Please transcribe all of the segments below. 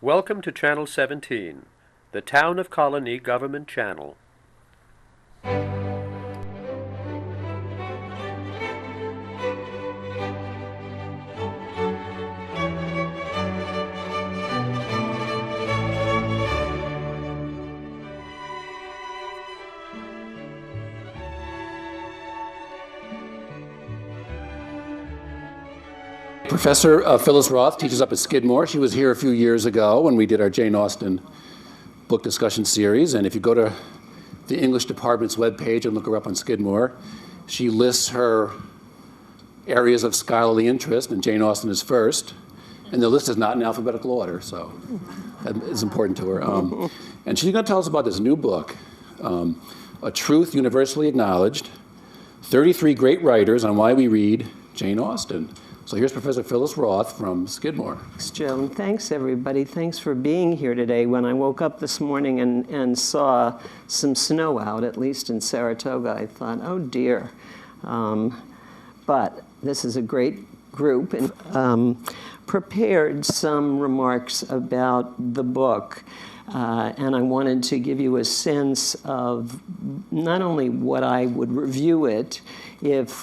Welcome to Channel 17, the Town of Colonie Government Channel. Professor Phyllis Roth teaches up at Skidmore. She was here a few years ago when we did our Jane Austen book discussion series. And if you go to the English department's webpage and look her up on Skidmore, she lists her areas of scholarly interest, and Jane Austen is first. And the list is not in alphabetical order, so that is important to her. And she's going to tell us about this new book, A Truth Universally Acknowledged, 33 Great Writers on Why We Read Jane Austen. So here's Professor Phyllis Roth from Skidmore. Thanks, Joe. Thanks, everybody. Thanks for being here today. When I woke up this morning and saw some snow out, at least in Saratoga, I thought, oh, dear. But this is a great group. And prepared some remarks about the book. And I wanted to give you a sense of not only what I would review it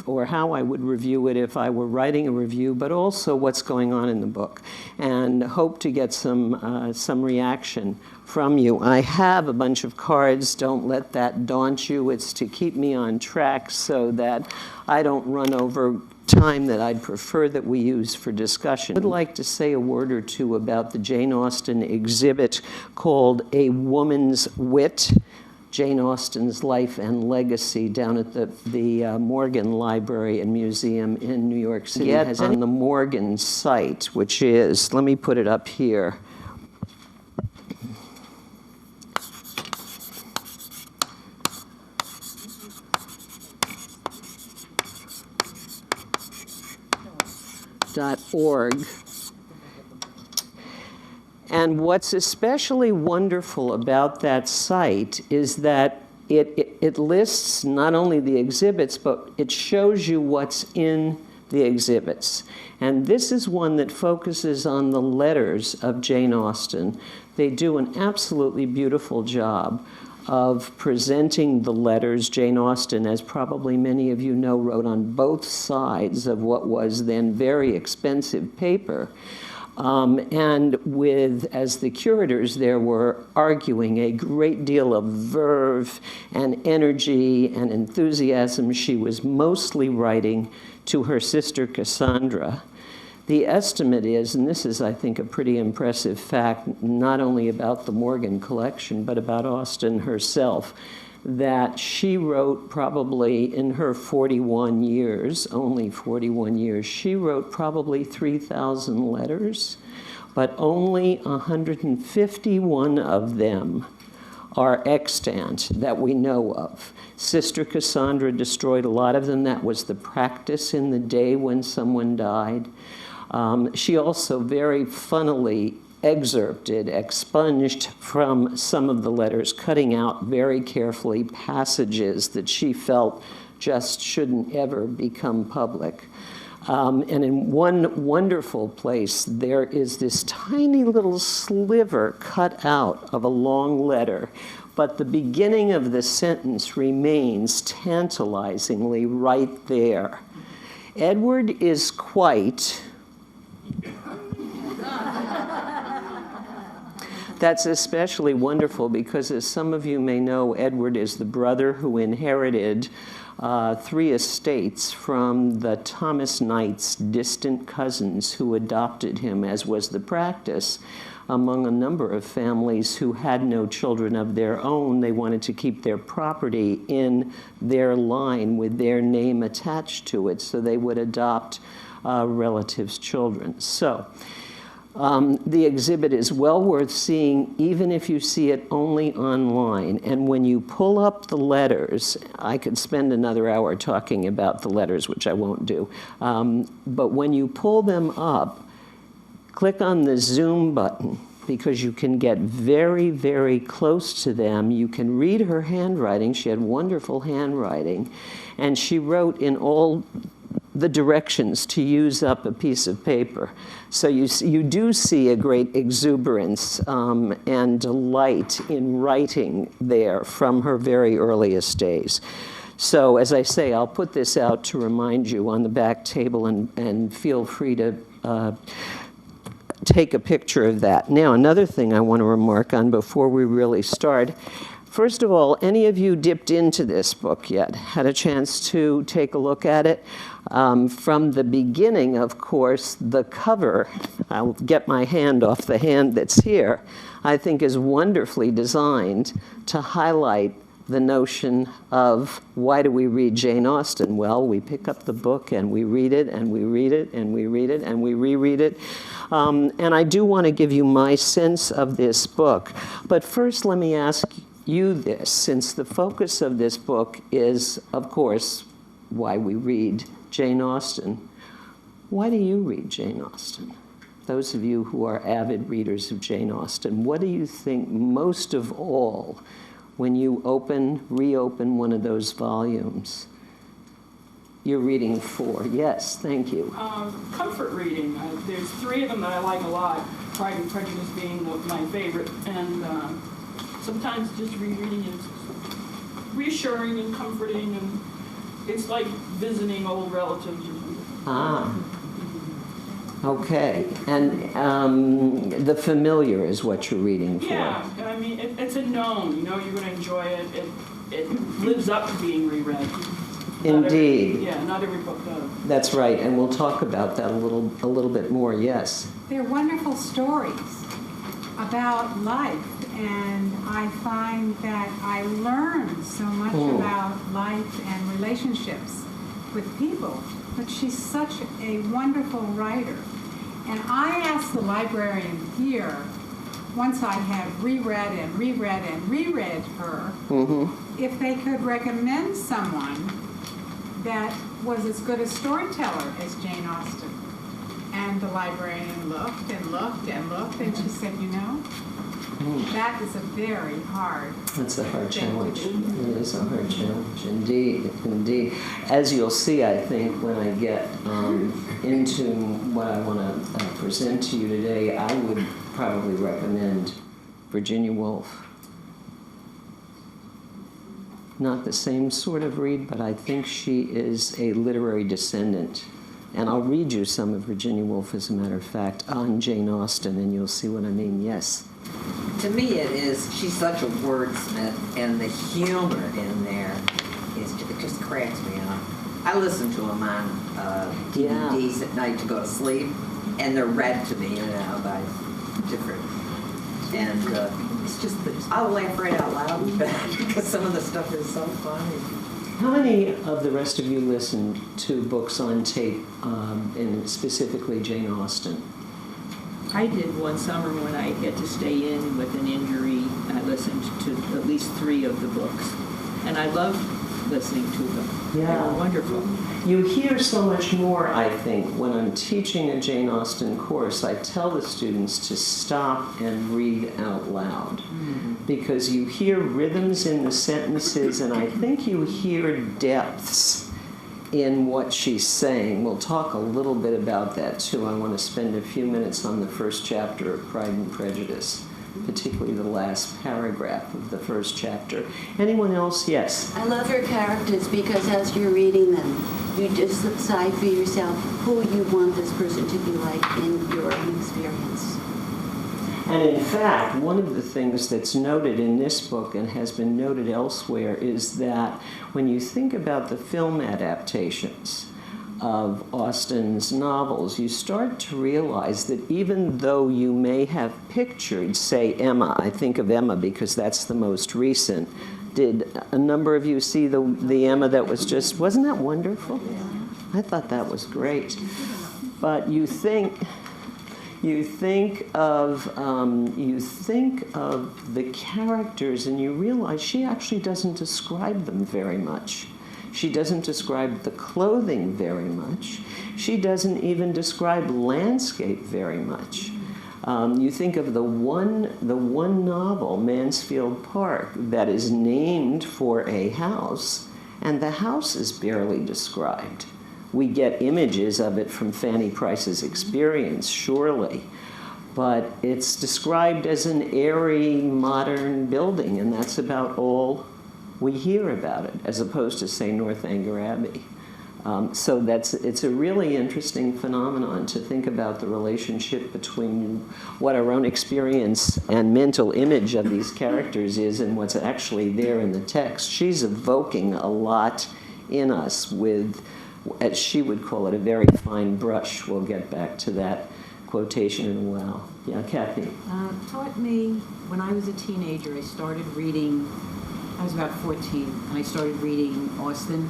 or how I would review it if I were writing a review, but also what's going on in the book, and hope to get some reaction from you. I have a bunch of cards. Don't let that daunt you. It's to keep me on track so that I don't run over time that I'd prefer that we use for discussion. I would like to say a word or two about the Jane Austen exhibit called A Woman's Wit, Jane Austen's Life and Legacy, down at the Morgan Library and Museum in New York City. It has on the Morgan site, which is, let me put it up here, .org. And what's especially wonderful about that site is that it lists not only the exhibits, but it shows you what's in the exhibits. And this is one that focuses on the letters of Jane Austen. They do an absolutely beautiful job of presenting the letters. Jane Austen, as probably many of you know, wrote on both sides of what was then very expensive paper. And with, as the curators there were arguing, a great deal of verve and energy and enthusiasm. She was mostly writing to her sister Cassandra. The estimate is, and this is, I think, a pretty impressive fact, not only about the Morgan collection, but about Austen herself, that she wrote probably in her 41 years, only 41 years, she wrote probably 3,000 letters, but only 151 of them are extant that we know of. Sister Cassandra destroyed a lot of them. That was the practice in the day when someone died. She also very funnily expunged from some of the letters, cutting out very carefully passages that she felt just shouldn't ever become public. And in one wonderful place, there is this tiny little sliver cut out of a long letter, but the beginning of the sentence remains tantalizingly right there. Edward is quite... That's especially wonderful because, as some of you may know, Edward is the brother who inherited 3 estates from the Thomas Knight's distant cousins who adopted him, as was the practice among a number of families who had no children of their own. They wanted to keep their property in their line with their name attached to it, so they would adopt relatives' children. So the exhibit is well worth seeing, even if you see it only online. And when you pull up the letters, I could spend another hour talking about the letters, which I won't do. But when you pull them up, click on the zoom button, because you can get very, very close to them. You can read her handwriting. She had wonderful handwriting. And she wrote in all the directions to use up a piece of paper. So you do see a great exuberance and delight in writing there from her very earliest days. So as I say, I'll put this out to remind you on the back table, and feel free to take a picture of that. Now, another thing I want to remark on before we really start. First of all, any of you dipped into this book yet? Had a chance to take a look at it? From the beginning, of course, the cover, I'll get my hand off the hand that's here, I think is wonderfully designed to highlight the notion of why do we read Jane Austen? Well, we pick up the book and we read it and we read it and we read it and we reread it. And I do want to give you my sense of this book. But first, let me ask you this, since the focus of this book is, of course, why we read Jane Austen. Why do you read Jane Austen? Those of you who are avid readers of Jane Austen, what do you think most of all when you reopen one of those volumes? You're reading for. Yes, thank you. Comfort reading. There's three of them that I like a lot, Pride and Prejudice being my favorite. And sometimes just rereading is reassuring and comforting, and it's like visiting old relatives or something. Ah. Okay. And the familiar is what you're reading for. Yeah, I mean, it's a known. You know you're going to enjoy it. It lives up to being reread. Indeed. Not every book does. That's right, and we'll talk about that a little bit more, yes. They're wonderful stories about life, and I find that I learn so much about life and relationships with people. But she's such a wonderful writer. And I asked the librarian here, once I had reread her, if they could recommend someone that was as good a storyteller as Jane Austen. And the librarian looked and looked and looked, and she said, you know, that is a very hard That's a hard thing challenge. to do. It is a hard challenge, indeed, indeed. As you'll see, I think, when I get into what I want to present to you today, I would probably recommend Virginia Woolf. Not the same sort of read, but I think she is a literary descendant. And I'll read you some of Virginia Woolf, as a matter of fact, on Jane Austen, and you'll see what I mean. Yes? To me, she's such a wordsmith, and the humor in there it just cracks me up. I listen to them on DVDs at night to go to sleep, and they're read to me by different. And it's just I'll laugh right out loud because some of the stuff is so funny. How many of the rest of you listened to books on tape, and specifically Jane Austen? I did one summer when I had to stay in with an injury. I listened to at least 3 of the books, and I loved listening to them. Yeah. They were wonderful. You hear so much more, I think, when I'm teaching a Jane Austen course. I tell the students to stop and read out loud, because you hear rhythms in the sentences, and I think you hear depths in what she's saying. We'll talk a little bit about that, too. I want to spend a few minutes on the first chapter of Pride and Prejudice, particularly the last paragraph of the first chapter. Anyone else? Yes? I love her characters because as you're reading them, you just decide for yourself who you want this person to be like in your own experience. And in fact, one of the things that's noted in this book and has been noted elsewhere is that when you think about the film adaptations of Austen's novels, you start to realize that even though you may have pictured, say, Emma, I think of Emma because that's the most recent. Did a number of you see the Emma that was just, wasn't that wonderful? I thought that was great. But you think of the characters and you realize she actually doesn't describe them very much. She doesn't describe the clothing very much. She doesn't even describe landscape very much. You think of the one novel, Mansfield Park, that is named for a house, and the house is barely described. we get images of it from Fanny Price's experience, surely. But it's described as an airy, modern building, and that's about all we hear about it, as opposed to, say, Northanger Abbey. So it's a really interesting phenomenon to think about the relationship between what our own experience and mental image of these characters is and what's actually there in the text. She's evoking a lot in us with, as she would call it, a very fine brush. We'll get back to that quotation in a while. Yeah, Kathy. Taught me, when I was a teenager, I started reading, I was about 14, and I started reading Austen,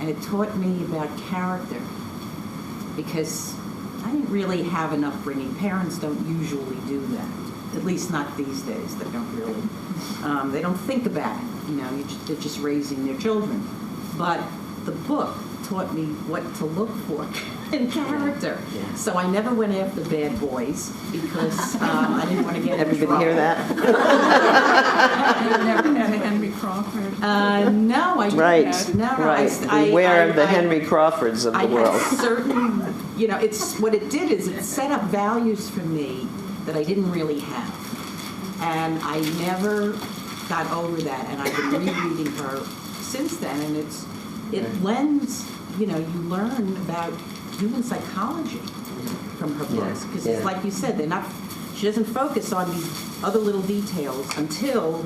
and it taught me about character, because I didn't really have an upbringing. Parents don't usually do that, at least not these days. They don't really, they don't think about it, you know, they're just raising their children. But the book taught me what to look for in character. Yeah. So I never went after bad boys because I didn't want to get in trouble. Everybody hear that? You never had a Henry Crawford? No, I didn't. Right, No, right. Beware of the Henry Crawfords of the world. Had certain, you know, it's what it did is it set up values for me that I didn't really have. And I never got over that, and I've been rereading her since then, and it lends, you know, you learn about human psychology from her books, because it's like you said, she doesn't focus on these other little details until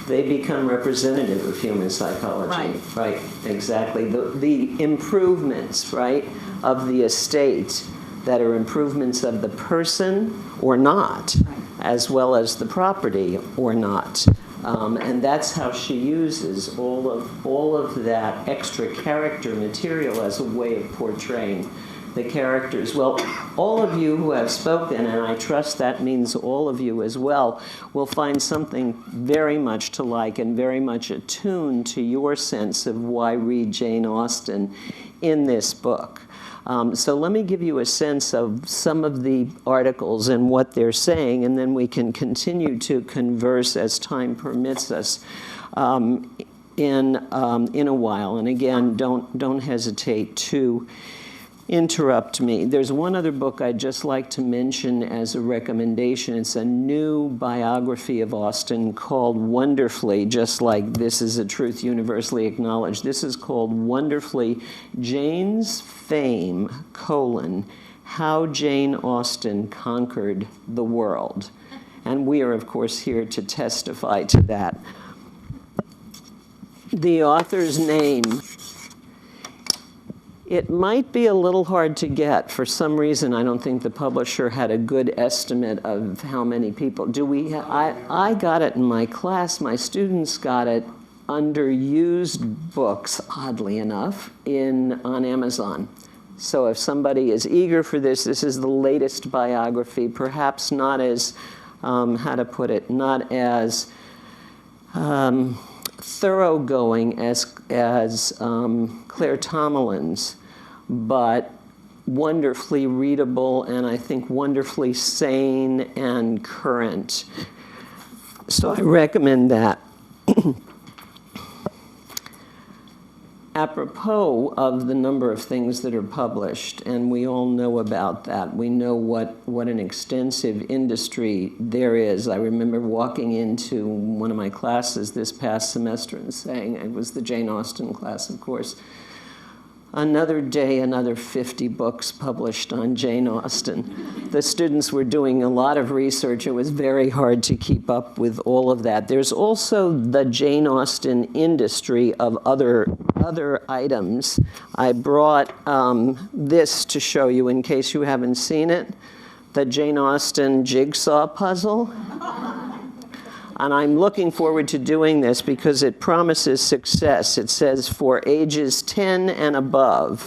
they become representative of human psychology. Right, exactly. The improvements, right, of the estate that are improvements of the person or not, as well as the property or not. And that's how she uses all of that extra character material as a way of portraying the characters. Well, all of you who have spoken, and I trust that means all of you as well, will find something very much to like and very much attuned to your sense of why read Jane Austen in this book. So let me give you a sense of some of the articles and what they're saying, and then we can continue to converse as time permits us in a while. And again, don't hesitate to interrupt me. There's one other book I'd just like to mention as a recommendation. It's a new biography of Austen called Wonderfully, just like This Is a Truth Universally Acknowledged. This is called Wonderfully, Jane's Fame, How Jane Austen Conquered the World. And we are, of course, here to testify to that. The author's name, it might be a little hard to get. For some reason, I don't think the publisher had a good estimate of how many people. I got it in my class. My students got it under used books, oddly enough, on Amazon. So if somebody is eager for this is the latest biography, perhaps not as, not as thoroughgoing as Claire Tomalin's, but wonderfully readable and I think wonderfully sane and current. So I recommend that. Apropos of the number of things that are published, and we all know about that. We know what an extensive industry there is. I remember walking into one of my classes this past semester and saying, it was the Jane Austen class, of course, another day, another 50 books published on Jane Austen. The students were doing a lot of research. It was very hard to keep up with all of that. There's also the Jane Austen industry of other items. I brought this to show you in case you haven't seen it, the Jane Austen jigsaw puzzle. And I'm looking forward to doing this because it promises success. It says for ages 10 and above.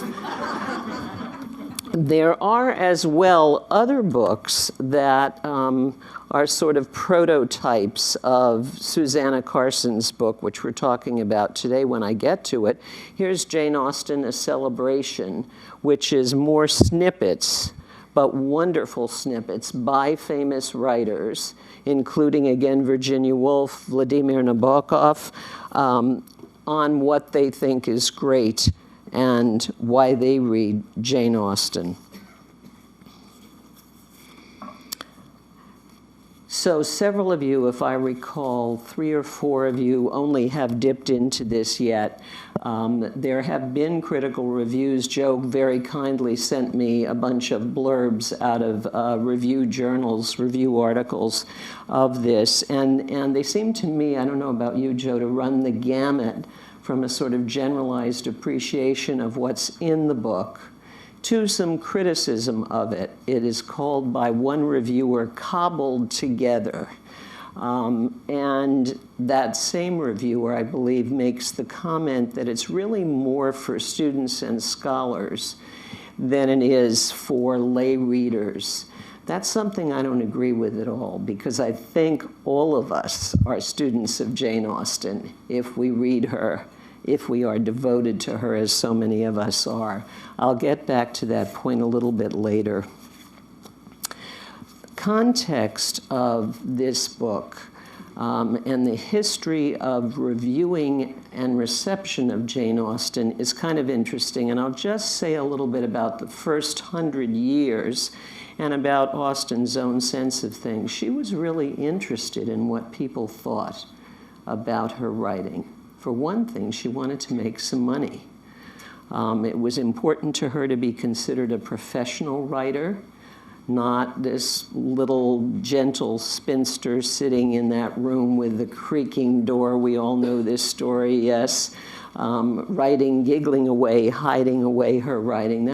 There are as well other books that are sort of prototypes of Susannah Carson's book, which we're talking about today when I get to it. Here's Jane Austen, A Celebration, which is more snippets, but wonderful snippets by famous writers, including, again, Virginia Woolf, Vladimir Nabokov, on what they think is great and why they read Jane Austen. So several of you, if I recall, 3 or 4 of you only have dipped into this yet. There have been critical reviews. Joe very kindly sent me a bunch of blurbs out of review journals, review articles of this. And they seem to me, I don't know about you, Joe, to run the gamut from a sort of generalized appreciation of what's in the book to some criticism of it. It is called by one reviewer cobbled together. And that same reviewer, I believe, makes the comment that it's really more for students and scholars than it is for lay readers. That's something I don't agree with at all, because I think all of us are students of Jane Austen if we read her, if we are devoted to her, as so many of us are. I'll get back to that point a little bit later. Context of this book and the history of reviewing and reception of Jane Austen is kind of interesting, and I'll just say a little bit about the first 100 years and about Austen's own sense of things. She was really interested in what people thought about her writing. For one thing, she wanted to make some money. It was important to her to be considered a professional writer, not this little gentle spinster sitting in that room with the creaking door. We all know this story, yes. Writing, giggling away, hiding away her writing.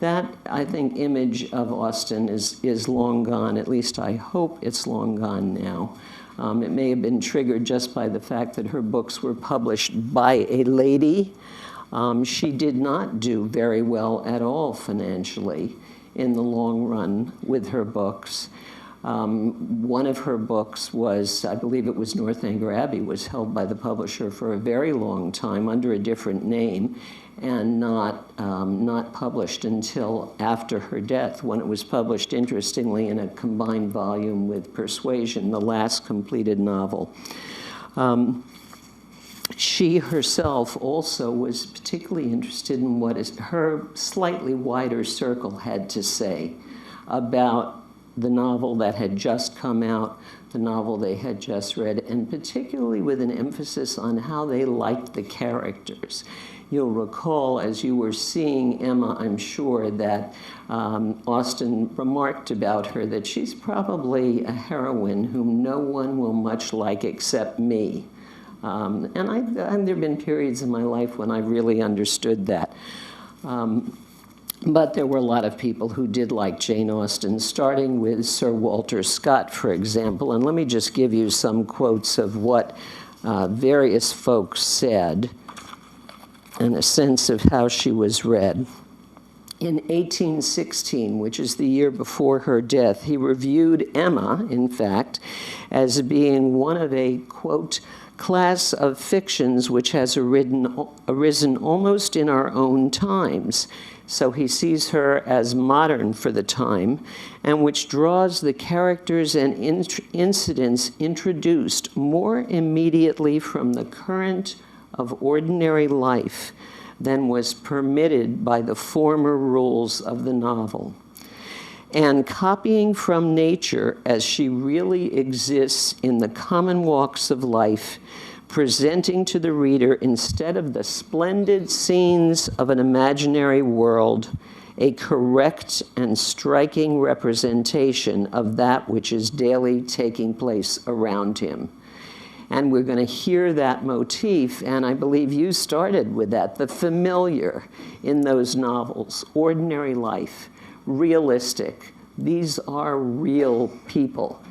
That, I think, image of Austen is long gone. At least I hope it's long gone now. It may have been triggered just by the fact that her books were published by a lady. She did not do very well at all financially in the long run with her books. One of her books was, I believe it was Northanger Abbey, was held by the publisher for a very long time under a different name and not published until after her death, when it was published, interestingly, in a combined volume with Persuasion, the last completed novel. She herself also was particularly interested in what her slightly wider circle had to say about the novel that had just come out, the novel they had just read, and particularly with an emphasis on how they liked the characters. You'll recall, as you were seeing Emma, I'm sure, that Austen remarked about her that she's probably a heroine whom no one will much like except me. And there have been periods in my life when I really understood that. But there were a lot of people who did like Jane Austen, starting with Sir Walter Scott, for example. And let me just give you some quotes of what various folks said and a sense of how she was read. In 1816, which is the year before her death, he reviewed Emma, in fact, as being one of a, quote, class of fictions which has arisen almost in our own times. So he sees her as modern for the time, and which draws the characters and incidents introduced more immediately from the current of ordinary life than was permitted by the former rules of the novel. And copying from nature as she really exists in the common walks of life, presenting to the reader, instead of the splendid scenes of an imaginary world, a correct and striking representation of that which is daily taking place around him. And we're going to hear that motif, and I believe you started with that, the familiar in those novels, ordinary life, realistic. These are real people.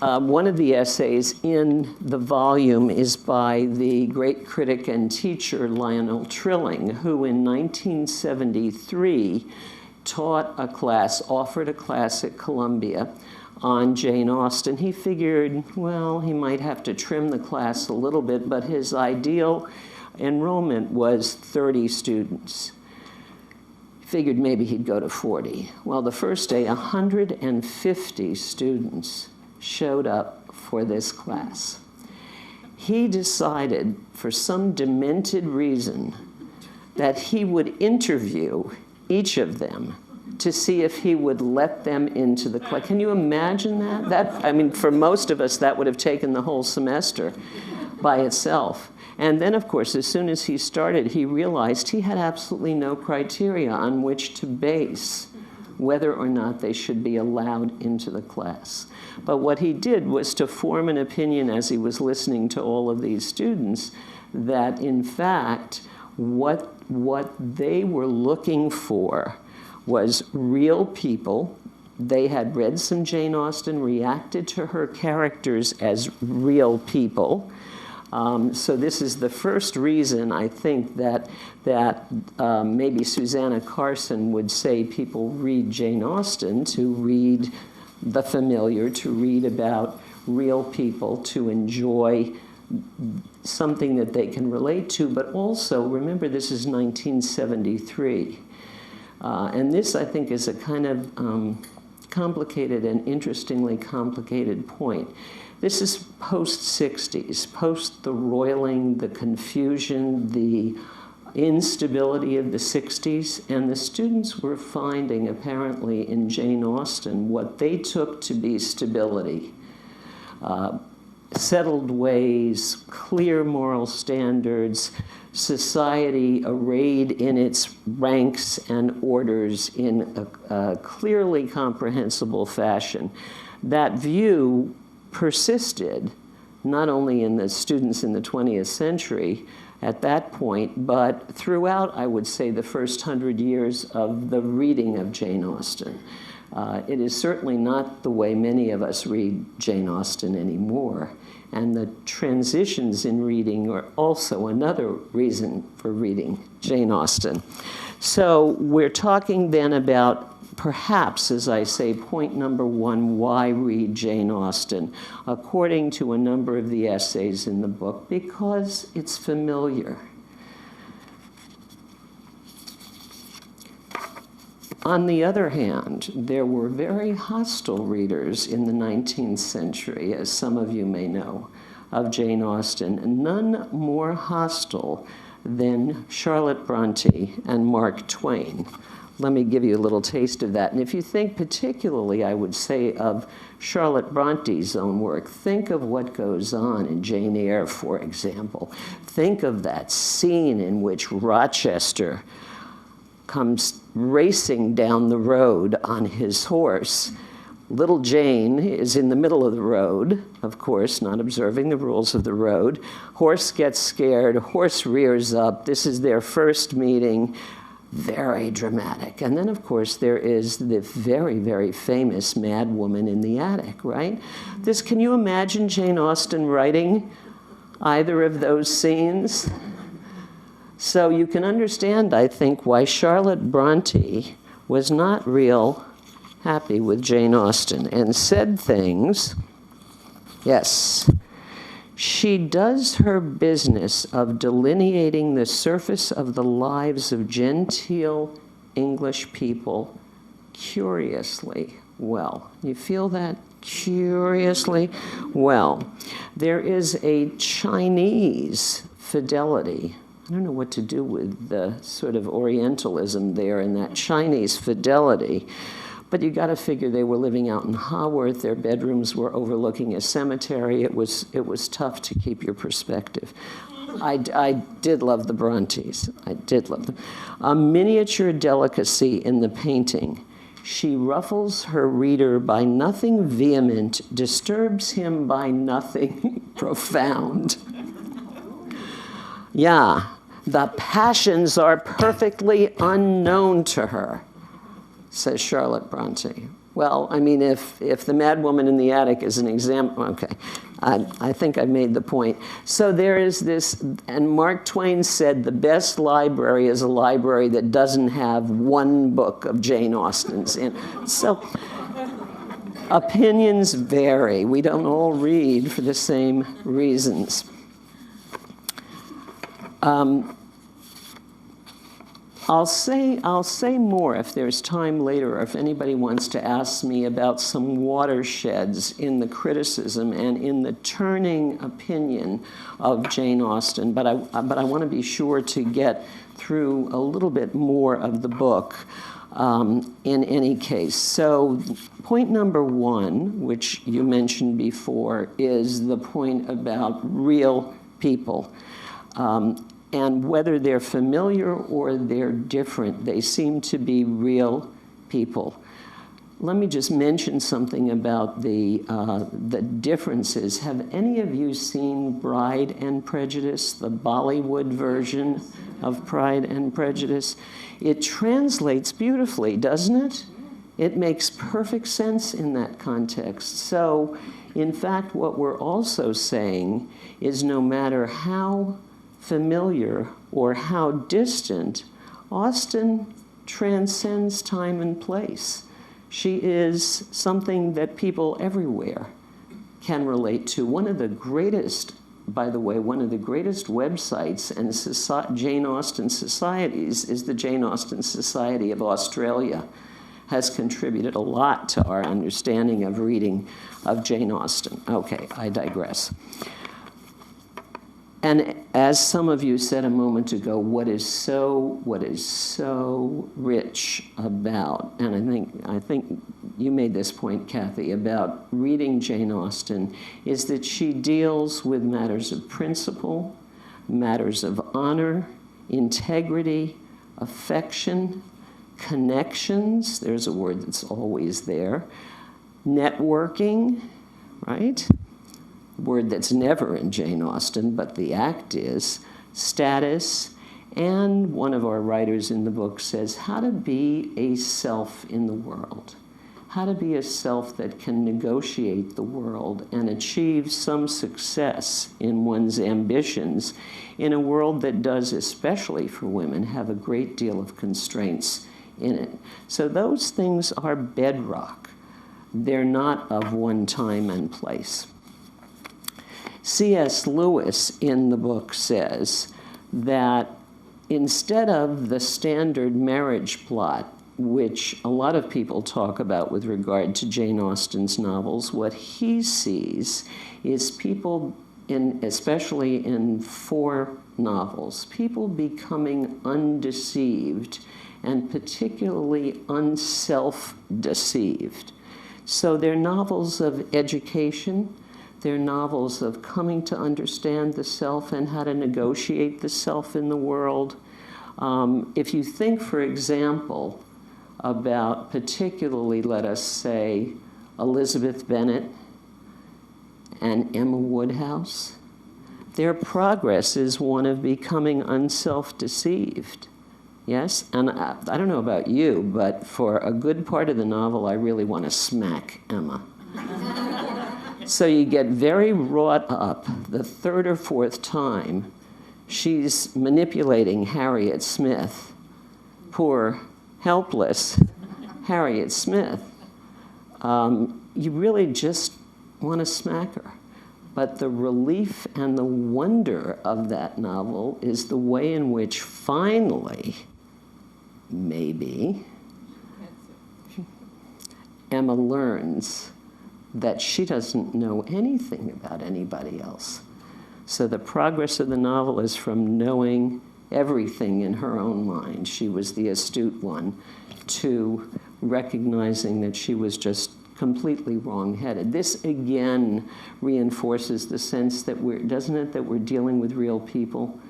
One of the essays in the volume is by the great critic and teacher Lionel Trilling, who in 1973 taught a class, offered a class at Columbia on Jane Austen. He figured, well, he might have to trim the class a little bit, but his ideal enrollment was 30 students. Figured maybe he'd go to 40. Well, the first day, 150 students showed up for this class. He decided, for some demented reason, that he would interview each of them to see if he would let them into the class. Can you imagine that? I mean, for most of us, that would have taken the whole semester by itself. And then, of course, as soon as he started, he realized he had absolutely no criteria on which to base whether or not they should be allowed into the class. But what he did was to form an opinion as he was listening to all of these students that, in fact, what they were looking for was real people. They had read some Jane Austen, reacted to her characters as real people. So this is the first reason I think that maybe Susannah Carson would say people read Jane Austen to read the familiar, to read about real people, to enjoy something that they can relate to, but also, remember, this is 1973. And this, I think, is a kind of complicated and interestingly complicated point. This is post-60s, post the roiling, the confusion, the instability of the 60s, and the students were finding, apparently, in Jane Austen, what they took to be stability. Settled ways, clear moral standards, society arrayed in its ranks and orders in a clearly comprehensible fashion. That view persisted not only in the students in the 20th century at that point, but throughout, I would say, the first 100 years of the reading of Jane Austen. It is certainly not the way many of us read Jane Austen anymore. And the transitions in reading are also another reason for reading Jane Austen. So we're talking then about, perhaps, as I say, point number one, why read Jane Austen, according to a number of the essays in the book, because it's familiar. On the other hand, there were very hostile readers in the 19th century, as some of you may know, of Jane Austen, none more hostile than Charlotte Bronte and Mark Twain. Let me give you a little taste of that. And if you think particularly, I would say, of Charlotte Bronte's own work, think of what goes on in Jane Eyre, for example. Think of that scene in which Rochester comes racing down the road on his horse. Little Jane is in the middle of the road, of course, not observing the rules of the road. Horse gets scared, horse rears up. This is their first meeting. Very dramatic. And then, of course, there is the very, very famous Mad Woman in the Attic, right? Can you imagine Jane Austen writing either of those scenes? So you can understand, I think, why Charlotte Bronte was not real happy with Jane Austen and said things. Yes, she does her business of delineating the surface of the lives of genteel English people curiously well. You feel that? Curiously well. There is a Chinese fidelity. I don't know what to do with the sort of Orientalism there and that Chinese fidelity. But you got to figure they were living out in Haworth. Their bedrooms were overlooking a cemetery. It was tough to keep your perspective. I did love the Brontes. I did love them. A miniature delicacy in the painting. She ruffles her reader by nothing vehement, disturbs him by nothing profound. Yeah, the passions are perfectly unknown to her, says Charlotte Bronte. Well, I mean, if the Mad Woman in the Attic is an example, okay, I think I made the point. So there is this, and Mark Twain said the best library is a library that doesn't have one book of Jane Austen's in. So opinions vary. We don't all read for the same reasons. I'll say more if there's time later, or if anybody wants to ask me about some watersheds in the criticism and in the turning opinion of Jane Austen. But I want to be sure to get through a little bit more of the book in any case. So point number one, which you mentioned before, is the point about real people. And whether they're familiar or they're different, they seem to be real people. Let me just mention something about the differences. Have any of you seen Pride and Prejudice, the Bollywood version of Pride and Prejudice? It translates beautifully, doesn't it? It makes perfect sense in that context. So, in fact, what we're also saying is no matter how familiar or how distant, Austen transcends time and place. She is something that people everywhere can relate to. One of the greatest, by the way, one of the greatest websites and Jane Austen societies is the Jane Austen Society of Australia. Has contributed a lot to our understanding of reading of Jane Austen. Okay, I digress. And as some of you said a moment ago, what is so rich about, and I think you made this point, Kathy, about reading Jane Austen, is that she deals with matters of principle, matters of honor, integrity, affection, connections, there's a word that's always there, networking, right? Word that's never in Jane Austen, but the act is, status, and one of our writers in the book says how to be a self in the world, how to be a self that can negotiate the world and achieve some success in one's ambitions in a world that does, especially for women, have a great deal of constraints in it. So those things are bedrock. They're not of one time and place. C.S. Lewis in the book says that instead of the standard marriage plot, which a lot of people talk about with regard to Jane Austen's novels, what he sees is people, especially in 4 novels, people becoming undeceived and particularly unself-deceived. So they're novels of education. They're novels of coming to understand the self and how to negotiate the self in the world. If you think, for example, about particularly, let us say, Elizabeth Bennet and Emma Woodhouse, their progress is one of becoming unself-deceived. Yes? And I don't know about you, but for a good part of the novel, I really want to smack Emma. So you get very wrought up the 3rd or 4th time she's manipulating Harriet Smith, poor, helpless Harriet Smith. You really just want to smack her. But the relief and the wonder of that novel is the way in which finally, maybe, Emma learns that she doesn't know anything about anybody else. So the progress of the novel is from knowing everything in her own mind, she was the astute one, to recognizing that she was just completely wrong-headed. This again reinforces the sense that doesn't it, that we're dealing with real people,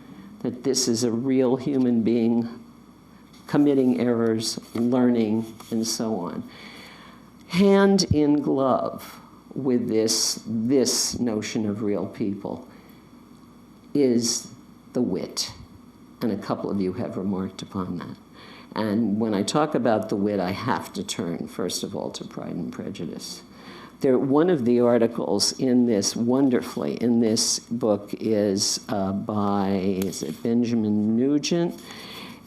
that this is a real human being committing errors, learning, and so on. Hand in glove with this notion of real people is the wit. And a couple of you have remarked upon that. And when I talk about the wit, I have to turn, first of all, to Pride and Prejudice. One of the articles in this book is it Benjamin Nugent?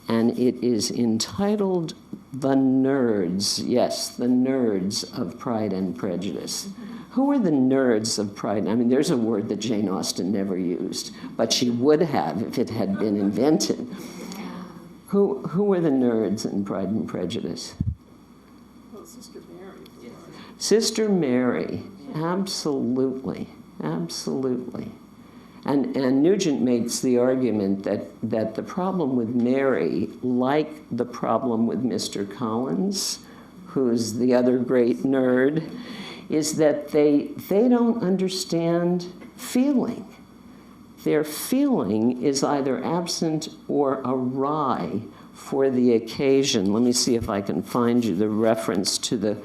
And it is entitled The Nerds. Yes, the nerds of Pride and Prejudice. Who are the nerds of Pride? I mean, there's a word that Jane Austen never used, but she would have if it had been invented. Who were the nerds in Pride and Prejudice? Well, Sister Mary. Sister Mary, absolutely, absolutely. And Nugent makes the argument that the problem with Mary, like the problem with Mr. Collins, who's the other great nerd, is that they don't understand feeling. Their feeling is either absent or awry for the occasion. Let me see if I can find you the reference to the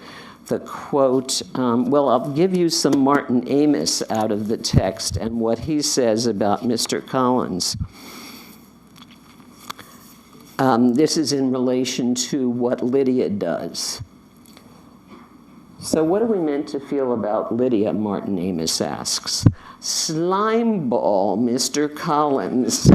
quote. Well, I'll give you some Martin Amis out of the text and what he says about Mr. Collins. This is in relation to what Lydia does. So what are we meant to feel about Lydia, Martin Amis asks. Slimeball Mr. Collins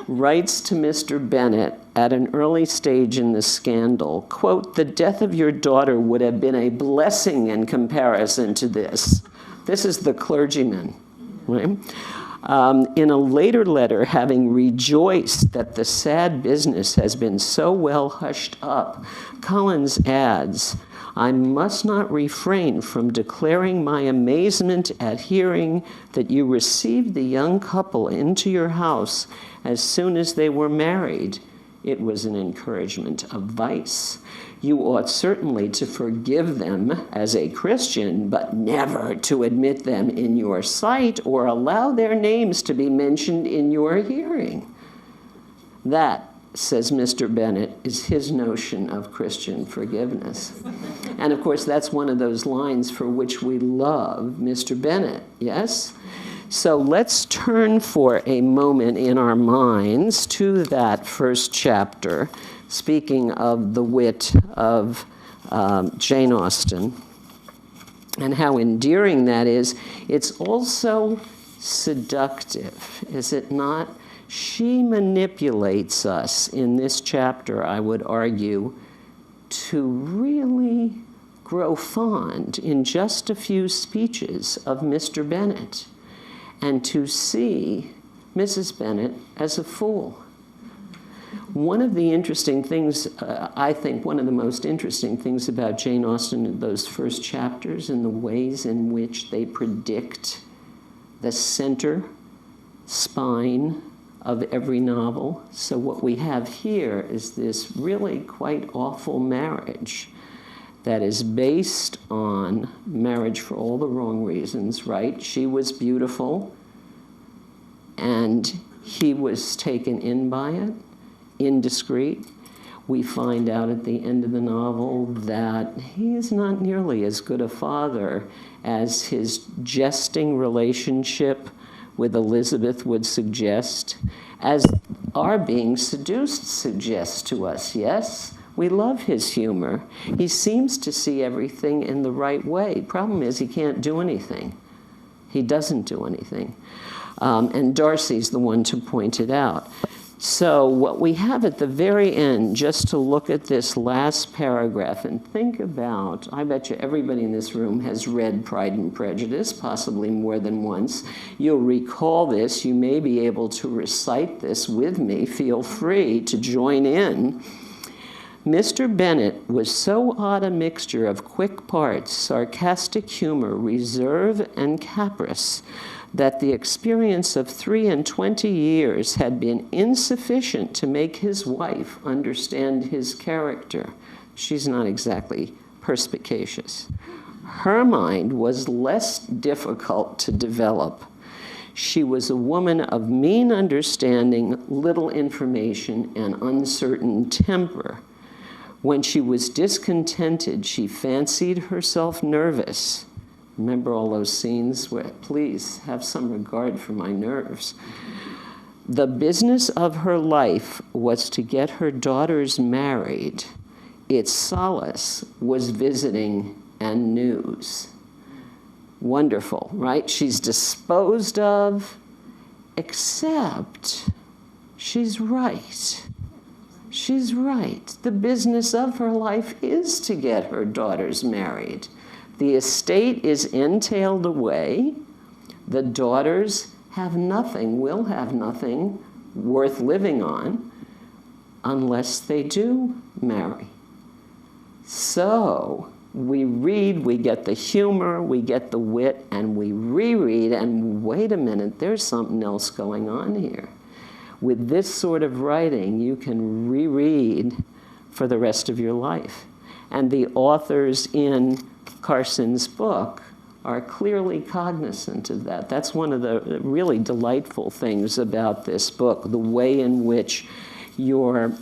writes to Mr. Bennet at an early stage in the scandal, quote, "The death of your daughter would have been a blessing in comparison to this." This is the clergyman, right? In a later letter, having rejoiced that the sad business has been so well hushed up, Collins adds, "I must not refrain from declaring my amazement at hearing that you received the young couple into your house as soon as they were married. It was an encouragement of vice. You ought certainly to forgive them as a Christian, but never to admit them in your sight or allow their names to be mentioned in your hearing." That, says Mr. Bennet, is his notion of Christian forgiveness. And of course, that's one of those lines for which we love Mr. Bennet, yes? So let's turn for a moment in our minds to that first chapter, speaking of the wit of Jane Austen, and how endearing that is. It's also seductive, is it not? She manipulates us in this chapter, I would argue, to really grow fond in just a few speeches of Mr. Bennet and to see Mrs. Bennet as a fool. One of the interesting things, I think one of the most interesting things about Jane Austen in those first chapters and the ways in which they predict the center spine of every novel. So what we have here is this really quite awful marriage that is based on marriage for all the wrong reasons, right? She was beautiful, and he was taken in by it, indiscreet. We find out at the end of the novel that he is not nearly as good a father as his jesting relationship with Elizabeth would suggest, as our being seduced suggests to us, yes? We love his humor. He seems to see everything in the right way. Problem is, he can't do anything. He doesn't do anything. And Darcy's the one to point it out. So what we have at the very end, just to look at this last paragraph and think about, I bet you everybody in this room has read Pride and Prejudice, possibly more than once. You'll recall this. You may be able to recite this with me. Feel free to join in. Mr. Bennet was so odd a mixture of quick parts, sarcastic humor, reserve, and caprice that the experience of 23 years had been insufficient to make his wife understand his character. She's not exactly perspicacious. Her mind was less difficult to develop. She was a woman of mean understanding, little information, and uncertain temper. When she was discontented, she fancied herself nervous. Remember all those scenes where, please have some regard for my nerves. The business of her life was to get her daughters married. Its solace was visiting and news. Wonderful, right? She's disposed of, except she's right. She's right. The business of her life is to get her daughters married. The estate is entailed away. The daughters have nothing, will have nothing worth living on. unless they do marry. So we read, we get the humor, we get the wit, and we reread, and wait a minute, there's something else going on here. With this sort of writing, you can reread for the rest of your life. And the authors in Carson's book are clearly cognizant of that. That's one of the really delightful things about this book, the way in which you're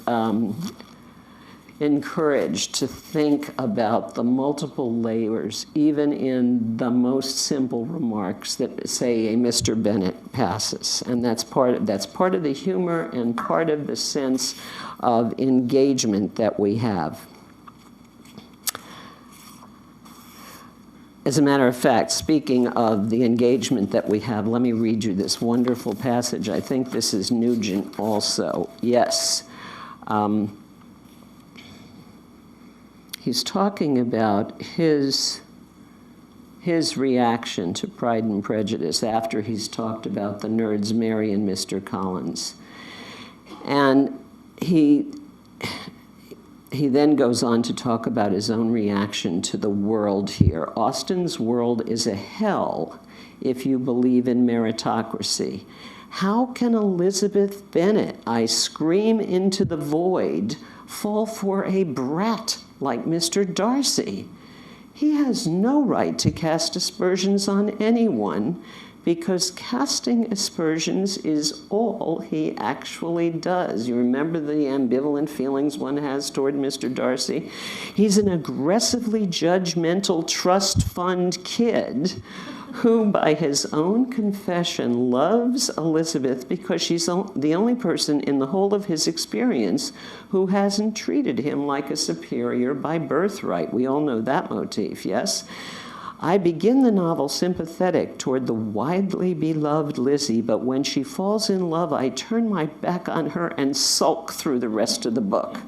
encouraged to think about the multiple layers, even in the most simple remarks that, say, a Mr. Bennet passes. And that's part of the humor and part of the sense of engagement that we have. As a matter of fact, speaking of the engagement that we have, let me read you this wonderful passage. I think this is Nugent also. Yes. He's talking about his reaction to Pride and Prejudice after he's talked about the nerds Mary and Mr. Collins. And he then goes on to talk about his own reaction to the world here. Austen's world is a hell if you believe in meritocracy. How can Elizabeth Bennet, I scream into the void, fall for a brat like Mr. Darcy? He has no right to cast aspersions on anyone, because casting aspersions is all he actually does. You remember the ambivalent feelings one has toward Mr. Darcy? He's an aggressively judgmental trust fund kid who, by his own confession, loves Elizabeth because she's the only person in the whole of his experience who hasn't treated him like a superior by birthright. We all know that motif, yes? I begin the novel sympathetic toward the widely beloved Lizzie, but when she falls in love, I turn my back on her and sulk through the rest of the book.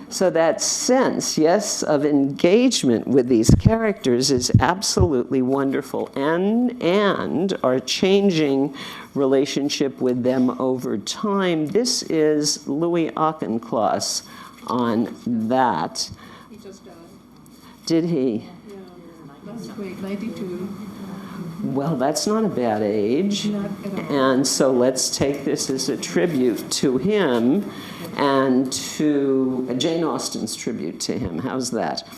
So that sense, yes, of engagement with these characters is absolutely wonderful, and our changing relationship with them over time. This is Louis Auchincloss on that. He just died. Did he? Last week, 92. Well, that's not a bad age. Not at all. And so let's take this as a tribute to him and to Jane Austen's tribute to him. How's that?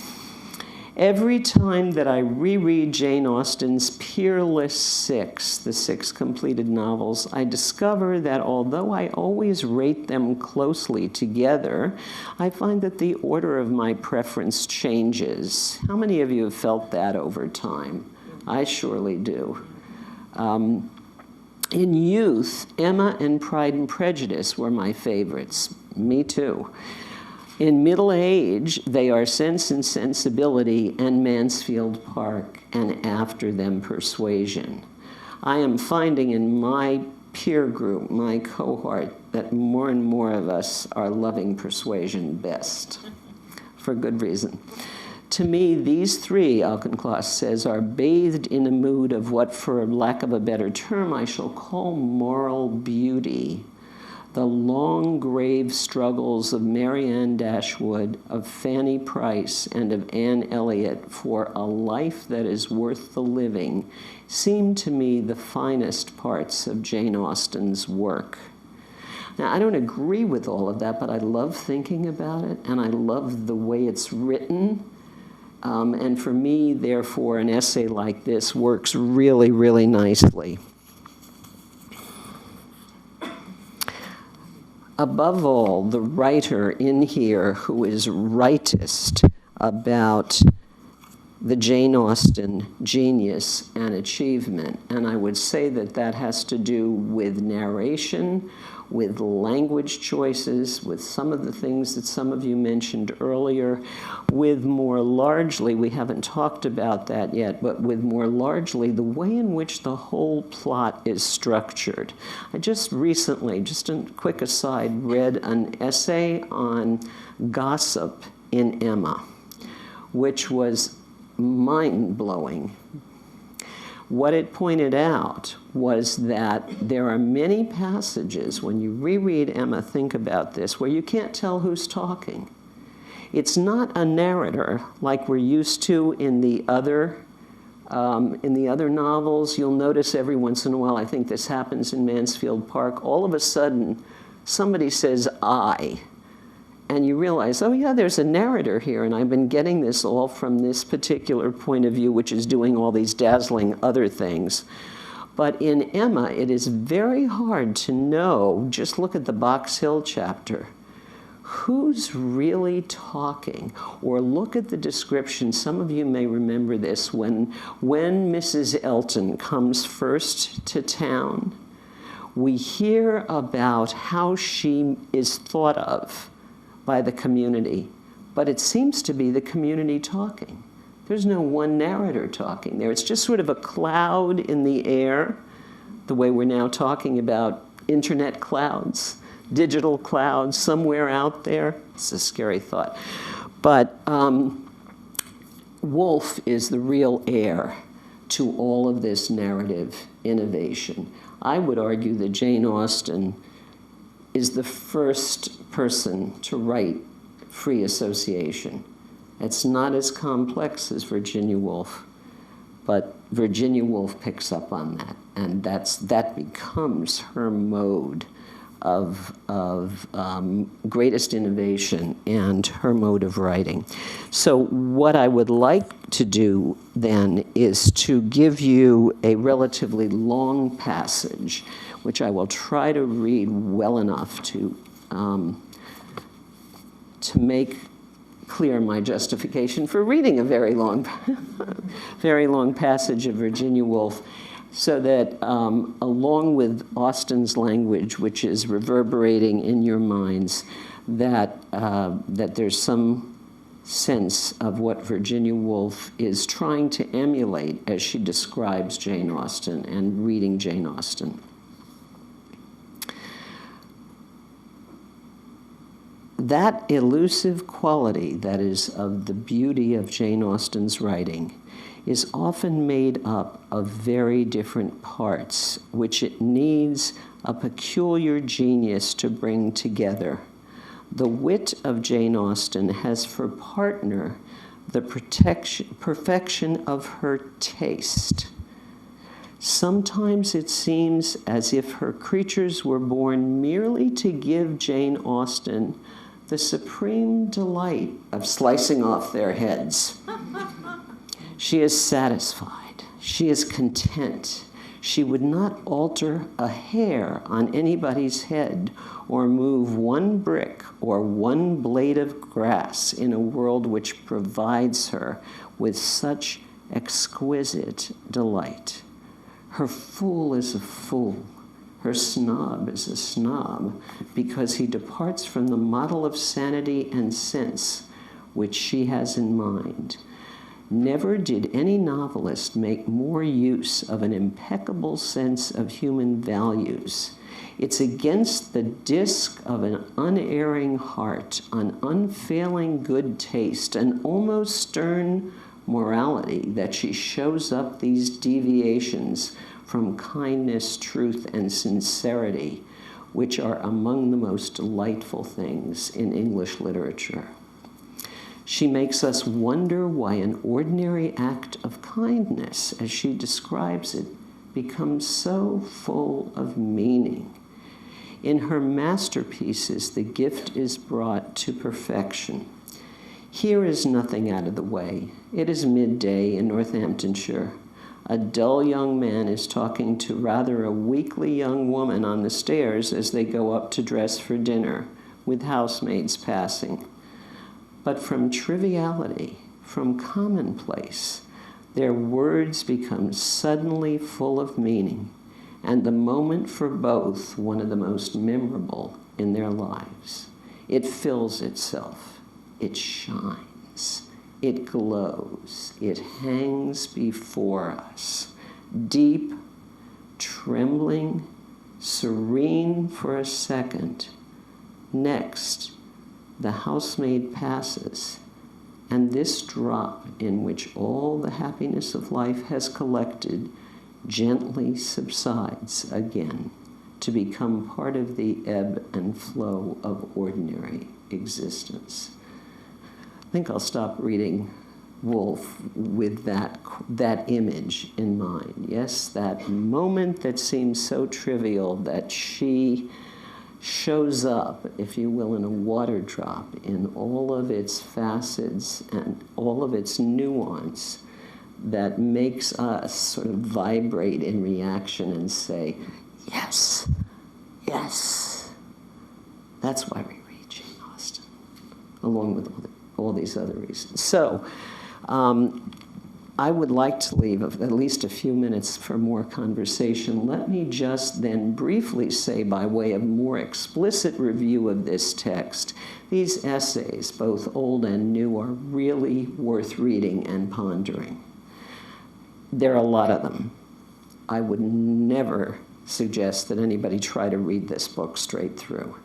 Every time that I reread Jane Austen's peerless six, the 6 completed novels, I discover that although I always rate them closely together, I find that the order of my preference changes. How many of you have felt that over time? I surely do. In youth, Emma and Pride and Prejudice were my favorites. Me too. In middle age, they are Sense and Sensibility and Mansfield Park, and after them, Persuasion. I am finding in my peer group, my cohort, that more and more of us are loving Persuasion best, for good reason. To me, these 3, Auchincloss says, are bathed in a mood of what, for lack of a better term, I shall call moral beauty. The long, grave struggles of Mary Ann Dashwood, of Fanny Price, and of Anne Elliot for a life that is worth the living seem to me the finest parts of Jane Austen's work. Now, I don't agree with all of that, but I love thinking about it, and I love the way it's written. And for me, therefore, an essay like this works really, really nicely. Above all, the writer in here who is rightest about the Jane Austen genius and achievement, and I would say that that has to do with narration, with language choices, with some of the things that some of you mentioned earlier, with more largely, we haven't talked about that yet, but with more largely the way in which the whole plot is structured. I just recently, just a quick aside, read an essay on gossip in Emma, which was mind-blowing. What it pointed out was that there are many passages, when you reread Emma, think about this, where you can't tell who's talking. It's not a narrator like we're used to in the other novels. You'll notice every once in a while, I think this happens in Mansfield Park, all of a sudden somebody says I, and you realize, oh yeah, there's a narrator here, and I've been getting this all from this particular point of view, which is doing all these dazzling other things. But in Emma, it is very hard to know, just look at the Box Hill chapter, who's really talking? Or look at the description. Some of you may remember this. When Mrs. Elton comes first to town, we hear about how she is thought of by the community, but it seems to be the community talking. There's no one narrator talking there. It's just sort of a cloud in the air, the way we're now talking about internet clouds, digital clouds somewhere out there. It's a scary thought. But Woolf is the real heir to all of this narrative innovation. I would argue that Jane Austen is the first person to write free association. It's not as complex as Virginia Woolf, but Virginia Woolf picks up on that, and that becomes her mode of greatest innovation and her mode of writing. So what I would like to do then is to give you a relatively long passage, which I will try to read well enough to make clear my justification for reading a very long passage of Virginia Woolf, so that along with Austen's language, which is reverberating in your minds, that there's some sense of what Virginia Woolf is trying to emulate as she describes Jane Austen and reading Jane Austen. That elusive quality that is of the beauty of Jane Austen's writing is often made up of very different parts, which it needs a peculiar genius to bring together. The wit of Jane Austen has for partner the perfection of her taste. Sometimes it seems as if her creatures were born merely to give Jane Austen the supreme delight of slicing off their heads. She is satisfied. She is content. She would not alter a hair on anybody's head or move one brick or one blade of grass in a world which provides her with such exquisite delight. Her fool is a fool. Her snob is a snob because he departs from the model of sanity and sense which she has in mind. Never did any novelist make more use of an impeccable sense of human values. It's against the disc of an unerring heart, an unfailing good taste, an almost stern morality that she shows up these deviations from kindness, truth, and sincerity, which are among the most delightful things in English literature. She makes us wonder why an ordinary act of kindness, as she describes it, becomes so full of meaning. In her masterpieces, the gift is brought to perfection. Here is nothing out of the way. It is midday in Northamptonshire. A dull young man is talking to rather a weakly young woman on the stairs as they go up to dress for dinner, with housemaids passing. But from triviality, from commonplace, their words become suddenly full of meaning, and the moment for both one of the most memorable in their lives. It fills itself, it shines, it glows, it hangs before us, deep, trembling, serene for a second. Next, the housemaid passes, and this drop in which all the happiness of life has collected gently subsides again to become part of the ebb and flow of ordinary existence. I think I'll stop reading Woolf with that image in mind. Yes, that moment that seems so trivial that she shows up, if you will, in a water drop in all of its facets and all of its nuance that makes us sort of vibrate in reaction and say, yes, yes. That's why we read Jane Austen, along with all these other reasons. So, I would like to leave at least a few minutes for more conversation. Let me just then briefly say, by way of more explicit review of this text, these essays, both old and new, are really worth reading and pondering. There are a lot of them. I would never suggest that anybody try to read this book straight through.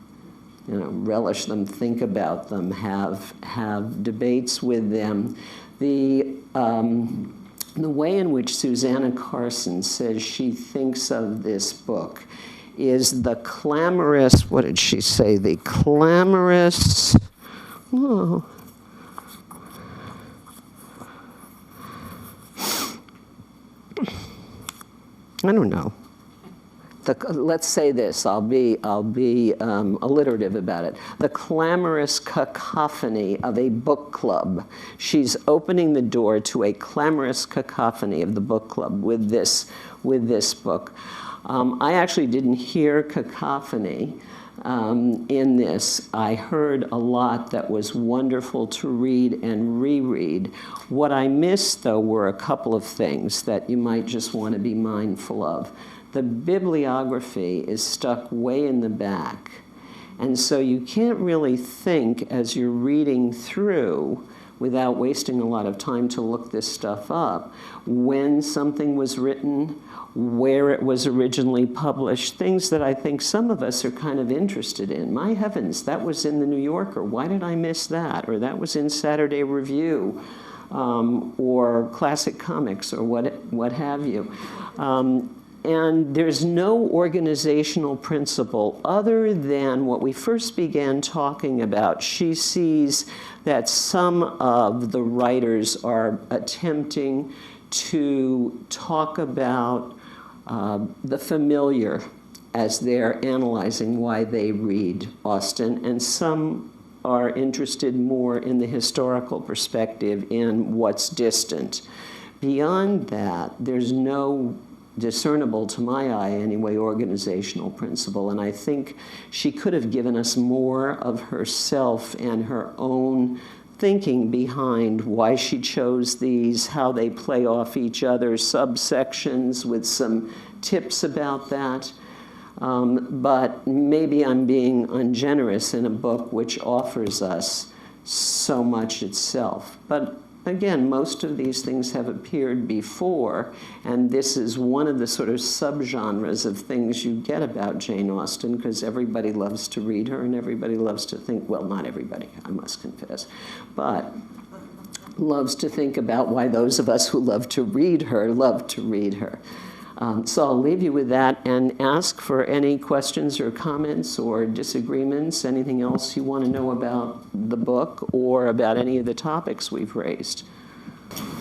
You know, relish them, think about them, have debates with them. The way in which Susannah Carson says she thinks of this book is the clamorous, what did she say? The clamorous, I don't know. Let's say this, I'll be alliterative about it. The clamorous cacophony of a book club. She's opening the door to a clamorous cacophony of the book club with this book. I actually didn't hear cacophony in this. I heard a lot that was wonderful to read and reread. What I missed, though, were a couple of things that you might just want to be mindful of. The bibliography is stuck way in the back, and so you can't really think as you're reading through, without wasting a lot of time to look this stuff up, when something was written, where it was originally published, things that I think some of us are kind of interested in. My heavens, that was in the New Yorker. Why did I miss that? Or that was in Saturday Review, or Classic Comics, or what have you. And there's no organizational principle other than what we first began talking about. She sees that some of the writers are attempting to talk about the familiar as they're analyzing why they read Austen, and some are interested more in the historical perspective, in what's distant. Beyond that, there's no discernible, to my eye anyway, organizational principle. And I think she could have given us more of herself and her own thinking behind why she chose these, how they play off each other, subsections with some tips about that. But maybe I'm being ungenerous in a book which offers us so much itself. But again, most of these things have appeared before, and this is one of the sort of subgenres of things you get about Jane Austen, because everybody loves to read her and everybody loves to think, well, not everybody, I must confess, but loves to think about why those of us who love to read her love to read her. So I'll leave you with that and ask for any questions or comments or disagreements, anything else you want to know about the book or about any of the topics we've raised.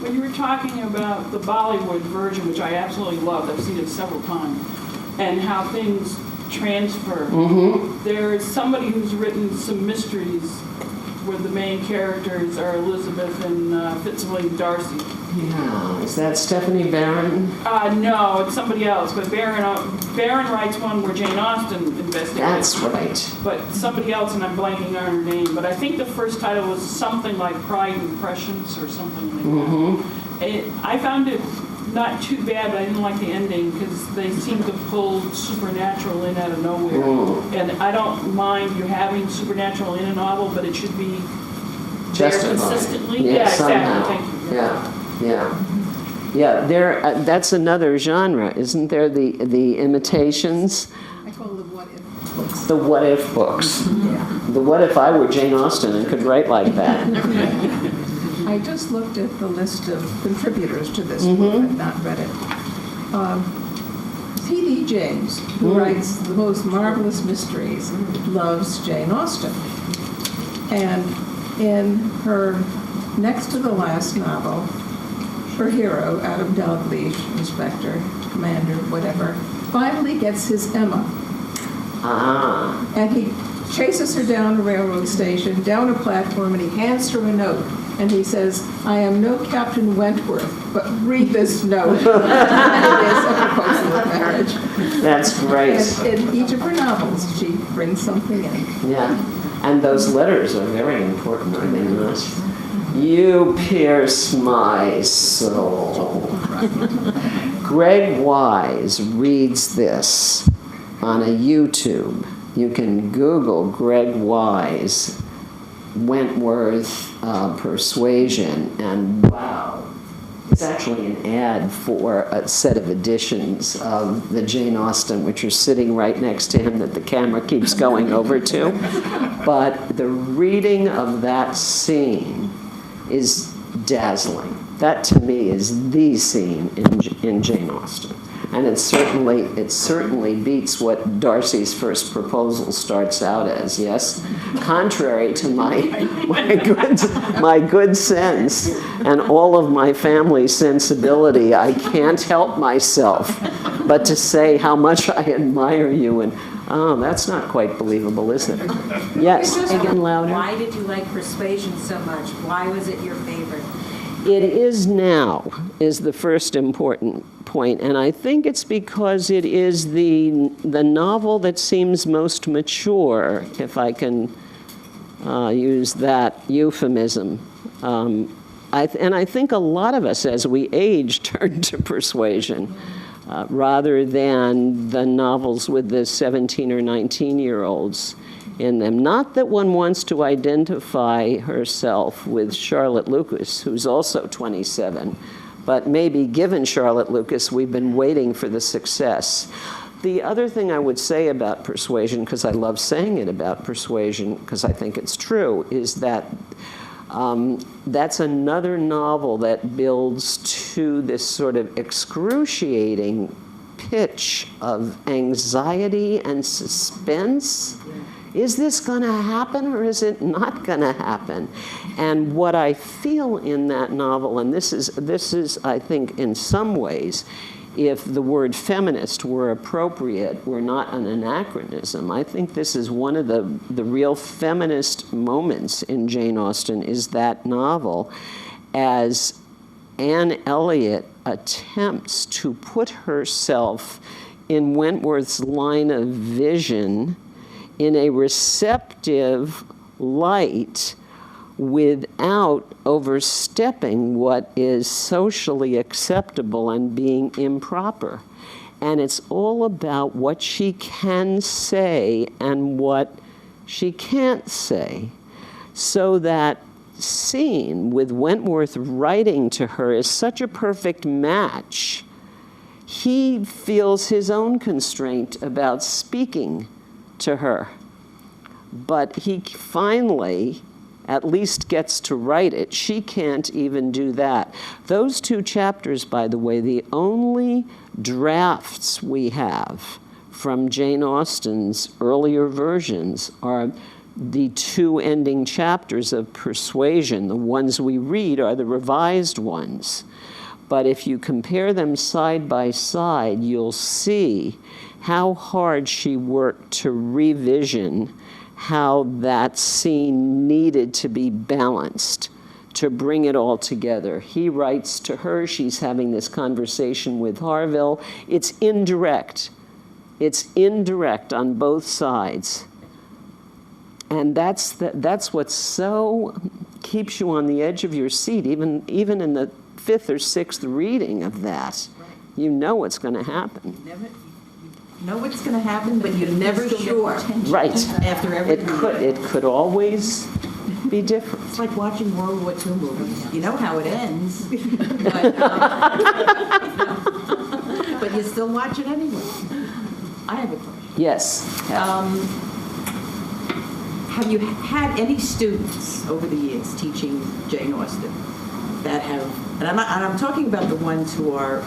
When you were talking about the Bollywood version, which I absolutely loved, I've seen it several times, and how things transfer, there's somebody who's written some mysteries where the main characters are Elizabeth and Fitzwilliam Darcy. Yeah, is that Stephanie Barron? No, it's somebody else. But Barron writes one where Jane Austen investigates. That's right. But somebody else, and I'm blanking on her name. But I think the first title was something like Pride and Prescience or something like that. I found it not too bad, but I didn't like the ending because they seem to pull supernatural in out of nowhere. And I don't mind you having supernatural in a novel, but it should be there consistently. Yeah, exactly. Thank you. Yeah. That's another genre, isn't there? The imitations. I call them what if books. The what if books. Yeah. The what if I were Jane Austen and could write like that. I just looked at the list of contributors to this book. I've not read it. P.D. James, who writes the most marvelous mysteries, loves Jane Austen. And in her next to the last novel, her hero, Adam Dalgleish, inspector, commander, whatever, finally gets his Emma. And he chases her down a railroad station, down a platform, and he hands her a note. And he says, I am no Captain Wentworth, but read this note. And it is a proposal of marriage. That's great. And in each of her novels, she brings something in. Yeah. And those letters are very important, are they not? You pierce my soul. Greg Wise reads this on a YouTube. You can Google Greg Wise, Wentworth Persuasion, and wow. It's actually an ad for a set of editions of the Jane Austen, which are sitting right next to him that the camera keeps going over to. But the reading of that scene is dazzling. That, to me, is the scene in Jane Austen. And it certainly beats what Darcy's first proposal starts out as, yes? Contrary to my good sense and all of my family's sensibility, I can't help myself but to say how much I admire you, and that's not quite believable, is it? Yes, again, louder. Why did you like Persuasion so much? Why was it your favorite? It is now, is the first important point, and I think it's because it is the novel that seems most mature, if I can use that euphemism. And I think a lot of us, as we age, turn to Persuasion, rather than the novels with the 17 or 19-year-olds in them. Not that one wants to identify herself with Charlotte Lucas, who's also 27, but maybe given Charlotte Lucas, we've been waiting for the success. The other thing I would say about Persuasion, because I love saying it about Persuasion, because I think it's true, is that that's another novel that builds to this sort of excruciating pitch of anxiety and suspense. Is this going to happen or is it not going to happen? And what I feel in that novel, and this is, I think, in some ways, if the word feminist were appropriate, were not an anachronism, I think this is one of the real feminist moments in Jane Austen, is that novel, as Anne Elliot attempts to put herself in Wentworth's line of vision in a receptive light without overstepping what is socially acceptable and being improper. And it's all about what she can say and what she can't say. So that scene with Wentworth writing to her is such a perfect match. He feels his own constraint about speaking to her, but he finally at least gets to write it. She can't even do that. Those two chapters, by the way, the only drafts we have from Jane Austen's earlier versions are the two ending chapters of Persuasion. The ones we read are the revised ones. But if you compare them side by side, you'll see how hard she worked to revision how that scene needed to be balanced, to bring it all together. He writes to her, she's having this conversation with Harville. It's indirect. It's indirect on both sides. And that's what so keeps you on the edge of your seat, even in the fifth or sixth reading of that. You know what's going to happen. You know what's going to happen, but you're never sure. Right. After every it could always be different. It's like watching World War II movies. You know how it ends, but you still watch it anyway. I have a question. Yes. Have you had any students over the years teaching Jane Austen that have, and I'm talking about the ones who are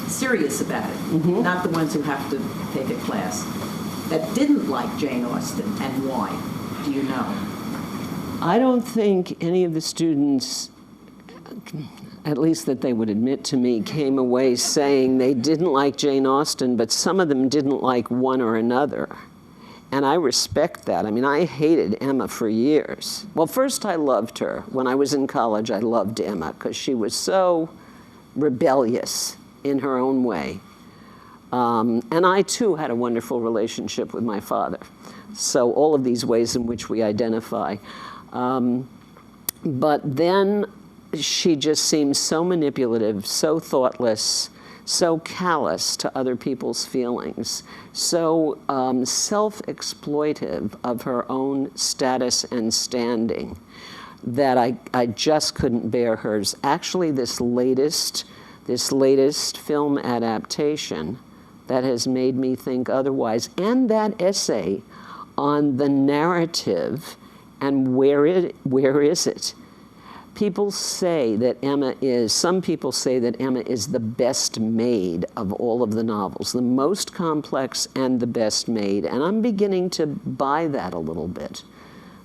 serious about it, not the ones who have to take a class, that didn't like Jane Austen, and why? Do you know? I don't think any of the students, at least that they would admit to me, came away saying they didn't like Jane Austen, but some of them didn't like one or another. And I respect that. I mean, I hated Emma for years. Well, first I loved her. When I was in college, I loved Emma because she was so rebellious in her own way. And I, too, had a wonderful relationship with my father. So all of these ways in which we identify. But then she just seemed so manipulative, so thoughtless, so callous to other people's feelings, so self-exploitive of her own status and standing, that I just couldn't bear hers. Actually, this latest film adaptation that has made me think otherwise, and that essay on the narrative and where is it? People say that some people say that Emma is the best made of all of the novels, the most complex and the best made, and I'm beginning to buy that a little bit.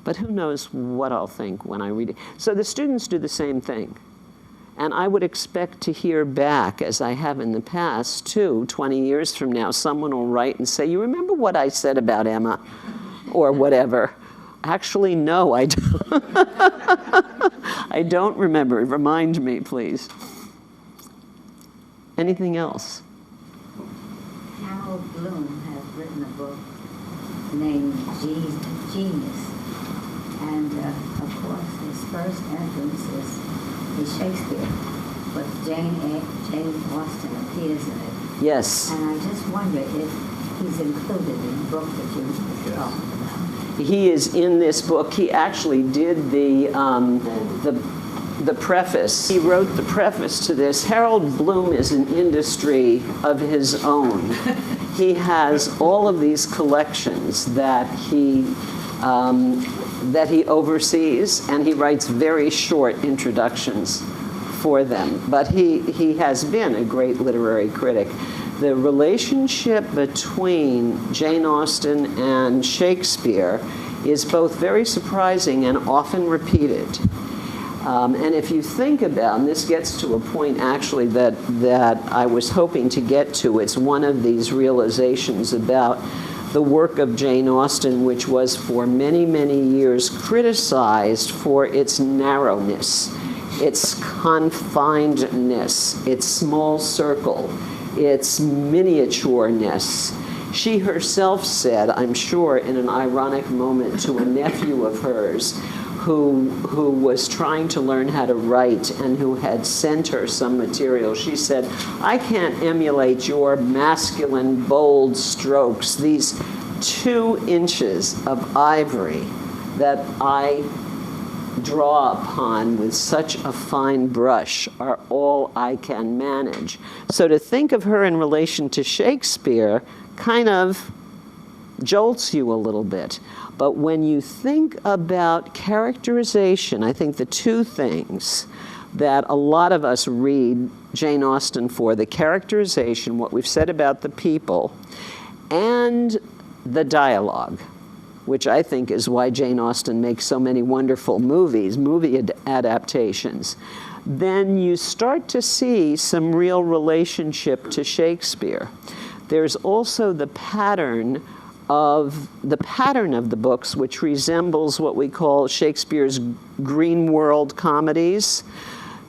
But who knows what I'll think when I read it. So the students do the same thing. And I would expect to hear back, as I have in the past, too, 20 years from now, someone will write and say, you remember what I said about Emma? Or whatever. Actually, no, I don't. I don't remember. Remind me, please. Anything else? Harold Bloom has written a book named Genius. And, of course, his first entrance is Shakespeare. But Jane Austen appears in it. Yes. And I just wonder if he's included in the book that you were talking about. He is in this book. He actually did the preface. He wrote the preface to this. Harold Bloom is an industry of his own. He has all of these collections that he oversees, and he writes very short introductions for them. But he has been a great literary critic. The relationship between Jane Austen and Shakespeare is both very surprising and often repeated. And if you think about, and this gets to a point actually that I was hoping to get to, it's one of these realizations about the work of Jane Austen, which was for many, many years criticized for its narrowness, its confinedness, its small circle, its miniatureness. She herself said, I'm sure in an ironic moment, to a nephew of hers who was trying to learn how to write and who had sent her some material, she said, I can't emulate your masculine, bold strokes, these 2 inches of ivory that I draw upon with such a fine brush are all I can manage. So to think of her in relation to Shakespeare kind of jolts you a little bit. But when you think about characterization, I think the 2 things that a lot of us read Jane Austen for, the characterization, what we've said about the people, and the dialogue, which I think is why Jane Austen makes so many wonderful movie adaptations, then you start to see some real relationship to Shakespeare. There's also the pattern of the books, which resembles what we call Shakespeare's green world comedies.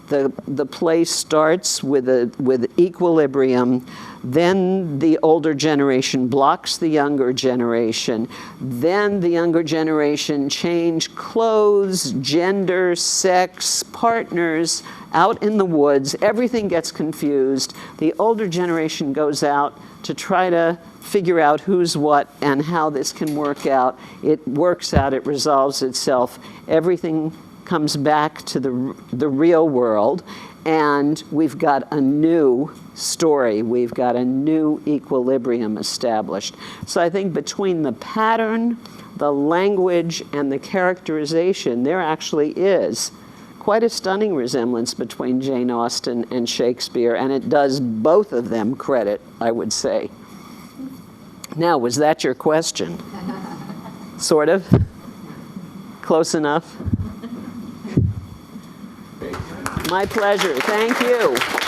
The play starts with equilibrium, then the older generation blocks the younger generation, then the younger generation change clothes, gender, sex, partners, out in the woods, everything gets confused. The older generation goes out to try to figure out who's what and how this can work out. It works out, it resolves itself. Everything comes back to the real world, and we've got a new story. We've got a new equilibrium established. So I think between the pattern, the language, and the characterization, there actually is quite a stunning resemblance between Jane Austen and Shakespeare, and it does both of them credit, I would say. Now, was that your question? Sort of? Close enough? My pleasure. Thank you.